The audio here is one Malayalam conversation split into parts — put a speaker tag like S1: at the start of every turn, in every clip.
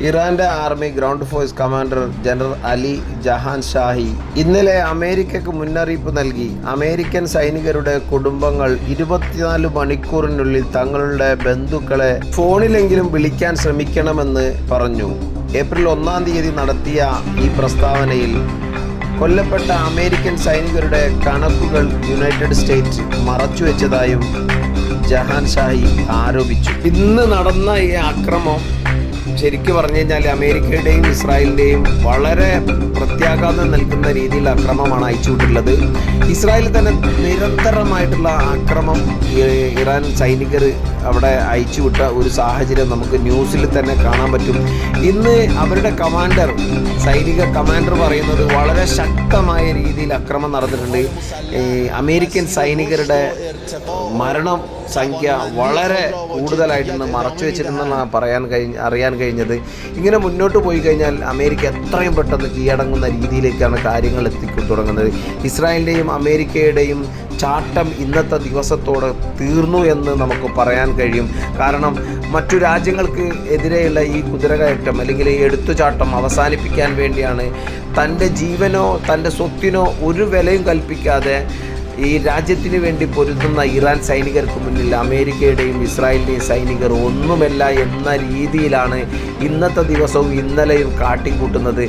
S1: ഇറാന്റെ army ground force commander general Ali Jahan Shahi ഇന്നലെ അമേരിക്കക്ക് മുന്നറിയിപ്പ് നൽകി. അമേരിക്കൻ സൈനികരുടെ കുടുംബങ്ങൾ 24 മണിക്കൂറിനുള്ളിൽ തങ്ങളുടെ ബന്ധുക്കളെ ഫോണിലെങ്കിലും വിളിക്കാൻ ശ്രമിക്കണമെന്ന് പറഞ്ഞു. ഏപ്രിൽ 1-ാം തീയതി നടത്തിയ ഈ പ്രസ്താവനയിൽ കൊല്ലപ്പെട്ട അമേരിക്കൻ സൈനികരുടെ കണക്കുകൾ യുണൈറ്റഡ് സ്റ്റേറ്റ്സ് മറച്ചുവെച്ചതായും ജഹാൻ ഷാഹി ആരോപിച്ചു. ഇന്ന് നടന്ന ഈ ആക്രമണം ശരിക്കും പറഞ്ഞു കഴിഞ്ഞാൽ അമേരിക്കയുടെയും ഇസ്രായേലിൻ്റെയും വളരെ പ്രത്യാഘാതം നൽകുന്ന രീതിയിൽ ആക്രമണമാണ് അയച്ചുവിട്ടുള്ളത്. ഇസ്രായേലിൽ തന്നെ നിരന്തരമായിട്ടുള്ള ആക്രമണം ഇറാൻ സൈനികർ അവിടെ അയച്ചുവിട്ട ഒരു സാഹചര്യം നമുക്ക് ന്യൂസിൽ തന്നെ കാണാൻ പറ്റും. ഇന്ന് അവരുടെ സൈനിക കമാൻഡർ പറയുന്നത് വളരെ ശക്തമായ രീതിയിൽ ആക്രമണം നടന്നിട്ടുണ്ട്. അമേരിക്കൻ സൈനികരുടെ മരണം സംഖ്യ വളരെ കൂടുതലായിട്ടൊന്ന് മറച്ചു വെച്ചിട്ടുണ്ടെന്നാണ് അറിയാൻ കഴിഞ്ഞത്. ഇങ്ങനെ മുന്നോട്ട് പോയി കഴിഞ്ഞാൽ അമേരിക്ക എത്രയും പെട്ടെന്ന് കീഴടങ്ങുന്ന രീതിയിലേക്കാണ് കാര്യങ്ങൾ തുടങ്ങുന്നത്. ഇസ്രായേലിൻ്റെയും അമേരിക്കയുടെയും ചാട്ടം ഇന്നത്തെ ദിവസത്തോടെ തീർന്നു എന്ന് നമുക്ക് പറയാൻ കഴിയും. കാരണം മറ്റു രാജ്യങ്ങൾക്ക് എതിരെയുള്ള ഈ കുതിരകയറ്റം അല്ലെങ്കിൽ ഈ എടുത്തുചാട്ടം അവസാനിപ്പിക്കാൻ വേണ്ടിയാണ് തൻ്റെ ജീവനോ തൻ്റെ സ്വത്തിനോ ഒരു വിലയും കൽപ്പിക്കാതെ ഈ രാജ്യത്തിന് വേണ്ടി പൊരുതുന്ന ഇറാൻ സൈനികർക്ക് മുന്നിൽ അമേരിക്കയുടെയും ഇസ്രായേലിൻ്റെയും സൈനികർ ഒന്നുമല്ല എന്ന രീതിയിലാണ് ഇന്നത്തെ ദിവസവും ഇന്നലെയും കാട്ടിക്കൂട്ടുന്നത്.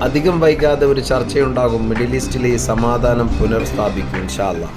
S1: അധികം വൈകാതെ ഒരു ചർച്ചയുണ്ടാകും. മിഡിൽ ഈസ്റ്റിലെ സമാധാനം പുനഃസ്ഥാപിക്കും ഇൻഷാ അല്ലാഹ്.